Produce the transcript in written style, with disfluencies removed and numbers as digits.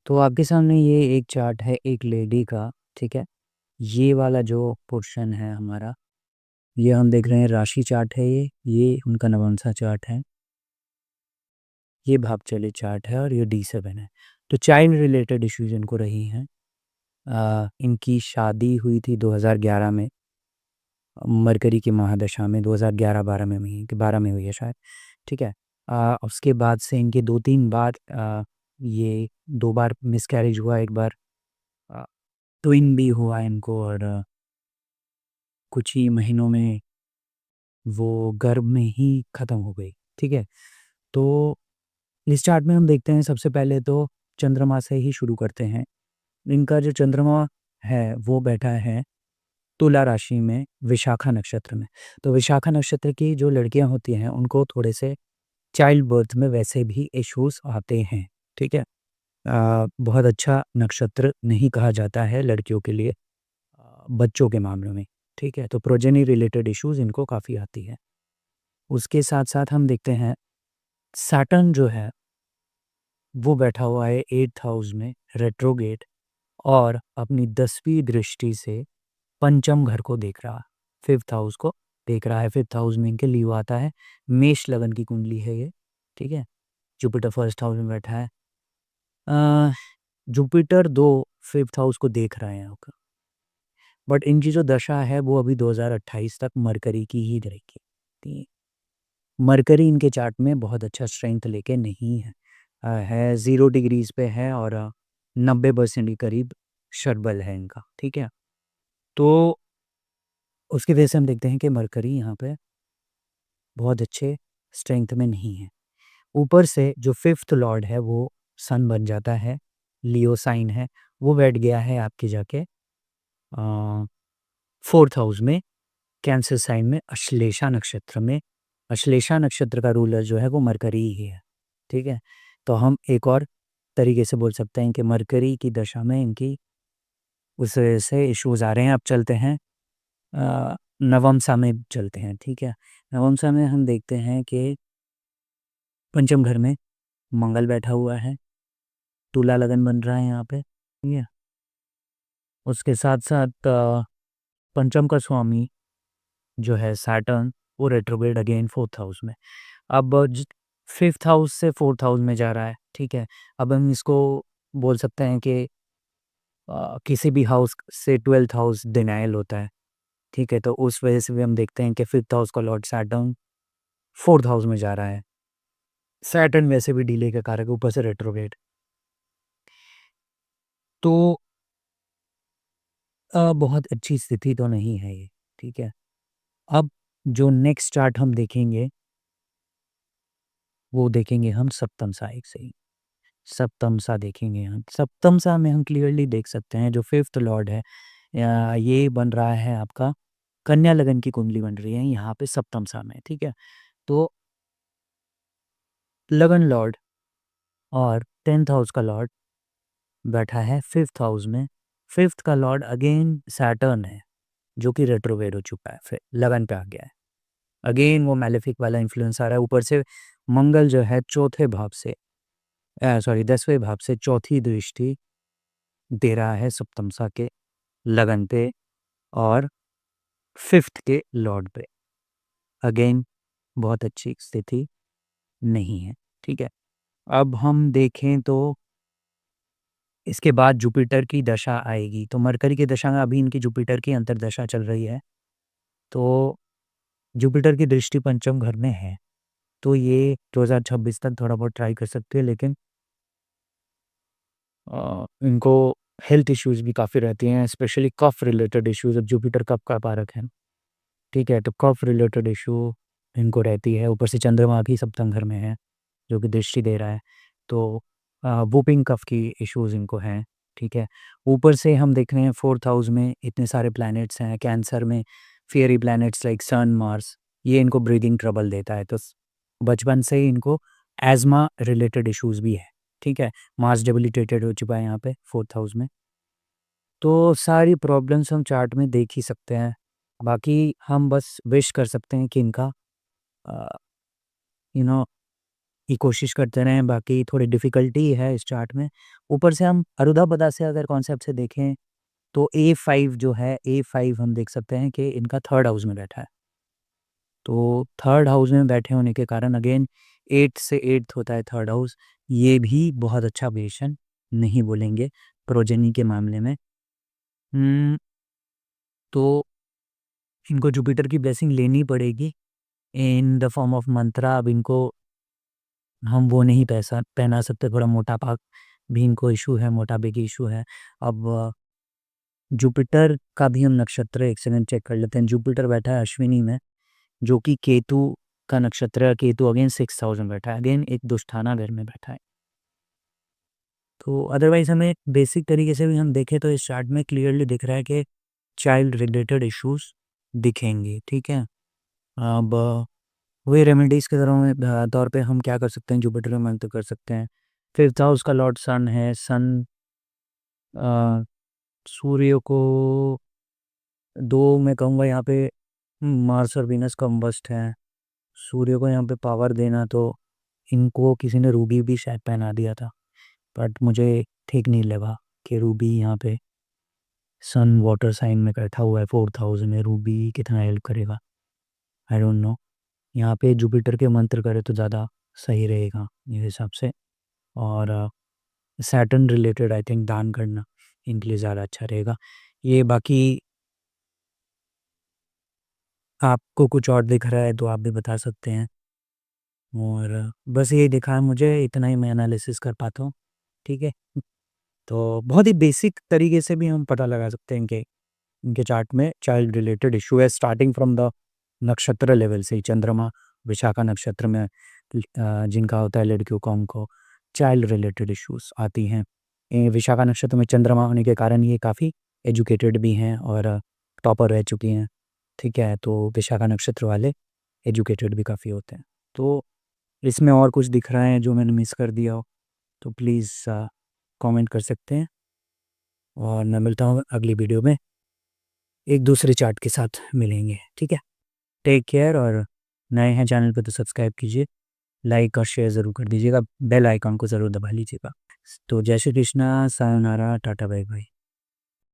तो आपके सामने ये एक चार्ट है एक लेडी का, ठीक है? ये वाला जो पोर्शन है हमारा, ये हम देख रहे हैं राशि चार्ट है ये उनका नवंसा चार्ट है, ये भागचल्य चार्ट है और ये D7 है। तो चाइल्ड रिलेटेड इश्यूज़ इनको रही हैं। इनकी शादी हुई थी 2011 में, मरकरी की महादशा में 2011-12 में हुई, कि 12 में हुई है शायद, ठीक है? उसके बाद से इनके 2-3 बार ये 2 बार मिसकैरेज हुआ, 1 बार अ, ट्विन भी हुआ इनको और कुछ ही महीनों में वो गर्भ में ही ख़त्म हो गई, ठीक है? तो इस चार्ट में हम देखते हैं सबसे पहले तो चंद्रमा से ही शुरू करते हैं। इनका जो चंद्रमा है वो बैठा है तुला राशि में विशाखा नक्षत्र में। तो विशाखा नक्षत्र की जो लड़कियाँ होती हैं उनको थोड़े से चाइल्ड बर्थ में वैसे भी इश्यूज़ आते हैं, ठीक है? बहुत अच्छा नक्षत्र नहीं कहा जाता है लड़कियों के लिए बच्चों के मामलों में, ठीक है? तो प्रोजेनी रिलेटेड इश्यूज़ इनको काफ़ी आती है। उसके साथ-साथ हम देखते हैं सैटर्न जो है वो बैठा हुआ है 8th हाउस में रेट्रोगेट और अपनी 10वीं दृष्टि से पंचम घर को देख रहा, 5th हाउस को देख रहा है। 5th हाउस में इनके लियो आता है, मेष लगन की कुंडली है ये, ठीक है? जुपिटर 1st हाउस में बैठा है। अ, जुपिटर 2 5th हाउस को देख रहे हैं आपका, बट इनकी जो दशा है वो अभी 2028 तक मरकरी की ही रहेगी। ती मरकरी इनके चार्ट में बहुत अच्छा स्ट्रेंथ लेके नहीं है। है 0 डिग्रीज़ पे है और 90% के करीब शरबल है इनका, ठीक है? तो उसकी वजह से हम देखते हैं कि मरकरी यहाँ पे बहुत अच्छे स्ट्रेंथ में नहीं है। ऊपर से जो 5th लॉर्ड है वो सन बन जाता है, लियो साइन है, वो बैठ गया है आपके जाके 4th हाउस में, कैंसर साइन में, अश्लेषा नक्षत्र में। अश्लेषा नक्षत्र का रूलर जो है वो मरकरी ही है, ठीक है? तो हम एक और तरीके से बोल सकते हैं कि मरकरी की दशा में इनकी उस वजह से इश्यूज़ आ रहे हैं। अब चलते हैं नवमसा में चलते हैं, ठीक है? नवमसा में हम देखते हैं कि पंचम घर में मंगल बैठा हुआ है, तुला लगन बन रहा है यहाँ पे, ठीक है? उसके साथ-साथ पंचम का स्वामी जो है सैटर्न वो रेट्रोग्रेड अगेन 4th हाउस में। अब 5th हाउस से 4th हाउस में जा रहा है, ठीक है? अब हम इसको बोल सकते हैं कि किसी भी हाउस से 12th हाउस डिनायल होता है, ठीक है? तो उस वजह से भी हम देखते हैं कि 5th हाउस का लॉर्ड सैटर्न 4th हाउस में जा रहा है। सैटर्न वैसे भी डिले का कारक है, ऊपर से रेट्रोग्रेड। तो बहुत अच्छी स्थिति तो नहीं है ये, ठीक है? अब जो नेक्स्ट चार्ट हम देखेंगे, वो देखेंगे हम सप्तम साइड से ही। सप्तम सा देखेंगे हम। सप्तम सा में हम क्लियरली देख सकते हैं जो 5th लॉर्ड है ये बन रहा है आपका कन्या लगन की कुंडली बन रही है यहाँ पे सप्तम सा में, ठीक है? तो लगन लॉर्ड और 10th हाउस का लॉर्ड बैठा है 5th हाउस में। 5th का लॉर्ड अगेन सैटर्न है, जो कि रेट्रोग्रेड हो चुका है, फिर लगन पे आ गया है। अगेन वो मैलेफिक वाला इन्फ्लुएंस आ रहा है, ऊपर से मंगल जो है चौथे भाव से सॉरी 10वें भाव से चौथी दृष्टि दे रहा है सप्तमसा के लगन पे और 5th के लॉर्ड पे। अगेन बहुत अच्छी स्थिति नहीं है, ठीक है? अब हम देखें तो इसके बाद जुपिटर की दशा आएगी, तो मरकरी की दशा में अभी इनकी जुपिटर की अंतर्दशा चल रही है, तो जुपिटर की दृष्टि पंचम घर में है, तो ये 2026 तक थोड़ा बहुत ट्राई कर सकती है, लेकिन इनको हेल्थ इश्यूज़ भी काफ़ी रहती हैं, स्पेशली कफ रिलेटेड इश्यूज़। अब जुपिटर कफ का कारक है, ठीक है? तो कफ रिलेटेड इश्यू इनको रहती है, ऊपर से चंद्रमा भी सप्तम घर में है, जो कि दृष्टि दे रहा है, तो वूपिंग कफ की इश्यूज़ इनको हैं, ठीक है? ऊपर से हम देख रहे हैं 4th हाउस में इतने सारे प्लैनेट्स हैं, कैंसर में फियरी प्लैनेट्स लाइक सन, मार्स, ये इनको ब्रीदिंग ट्रबल देता है, तो बचपन से ही इनको एज़मा रिलेटेड इश्यूज़ भी है, ठीक है? मार्स डेबिलिटेटेड हो चुका है यहाँ पे 4th हाउस में। तो सारी प्रॉब्लम्स हम चार्ट में देख ही सकते हैं। बाकी हम बस विश कर सकते हैं कि इनका अ, यू नो की कोशिश करते रहें, बाकी थोड़ी डिफ़िकल्टी है इस चार्ट में। ऊपर से हम अरुधा-पदा से अगर कॉन्सेप्ट से देखें तो A5 जो है, A5 हम देख सकते हैं कि इनका 3rd हाउस में बैठा है। तो 3rd हाउस में बैठे होने के कारण अगेन 8th से 8th होता है 3rd हाउस, ये भी बहुत अच्छा पोज़ीशन नहीं बोलेंगे प्रोजेनी के मामले में। तो इनको जुपिटर की ब्लेसिंग लेनी पड़ेगी इन द फॉर्म ऑफ मंत्रा। अब इनको हम वो नहीं पैसा पहना सकते, थोड़ा मोटापा भी इनको इशू है, मोटापे की इशू है। अब जुपिटर का भी हम नक्षत्र एक सेकंड चेक कर लेते हैं। जुपिटर बैठा है अश्विनी में, जो कि केतु का नक्षत्र है। केतु अगेन 6th हाउस में बैठा है, अगेन एक दुष्टाना घर में बैठा है। तो अदरवाइज़ हमें बेसिक तरीके से भी हम देखें तो इस चार्ट में क्लियरली दिख रहा है कि चाइल्ड रिलेटेड इश्यूज़ दिखेंगे, ठीक है? अब वही रेमेडीज़ के तौर पे हम क्या कर सकते हैं, जुपिटर में मंत्र कर सकते हैं। 5th हाउस का लॉर्ड सन है। सन सूर्य को 2 मैं कहूँगा यहाँ पे मार्स और वीनस कम्बस्ट हैं। सूर्य को यहाँ पे पावर देना, तो इनको किसी ने रूबी भी शायद पहना दिया था, बट मुझे ठीक नहीं लगा कि रूबी यहाँ पे सन वाटर साइन में बैठा हुआ है 4th हाउस में, रूबी कितना हेल्प करेगा, आई डोंट नो। यहाँ पे जुपिटर के मंत्र करे तो ज़्यादा सही रहेगा मेरे हिसाब से। और सैटर्न रिलेटेड आई थिंक दान करना इनके लिए ज़्यादा अच्छा रहेगा। ये बाकी आपको कुछ और दिख रहा है तो आप भी बता सकते हैं। और बस यही दिखा है मुझे, इतना ही मैं एनालिसिस कर पाता हूँ, ठीक है? तो बहुत ही बेसिक तरीके से भी हम पता लगा सकते हैं कि इनके चार्ट में चाइल्ड रिलेटेड इशू है, स्टार्टिंग फ्रॉम द नक्षत्र लेवल से ही। चंद्रमा विशाखा नक्षत्र में जिनका होता है लड़कियों को, उनको चाइल्ड रिलेटेड इश्यूज आती हैं। विशाखा नक्षत्र में चंद्रमा होने के कारण ये काफ़ी एजुकेटेड भी हैं और टॉपर रह चुकी हैं, ठीक है? तो विशाखा नक्षत्र वाले एजुकेटेड भी काफ़ी होते हैं। तो इसमें और कुछ दिख रहा है जो मैंने मिस कर दिया हो तो प्लीज़ कमेंट कर सकते हैं। और मैं मिलता हूँ अगली वीडियो में, एक दूसरे चार्ट के साथ मिलेंगे, ठीक है? Take care. और नए हैं चैनल पे तो सब्सक्राइब कीजिए, लाइक और शेयर ज़रूर कर दीजिएगा, बेल आइकॉन को ज़रूर दबा लीजिएगा। तो जय Shri Krishna, sayonara, tata bye bye.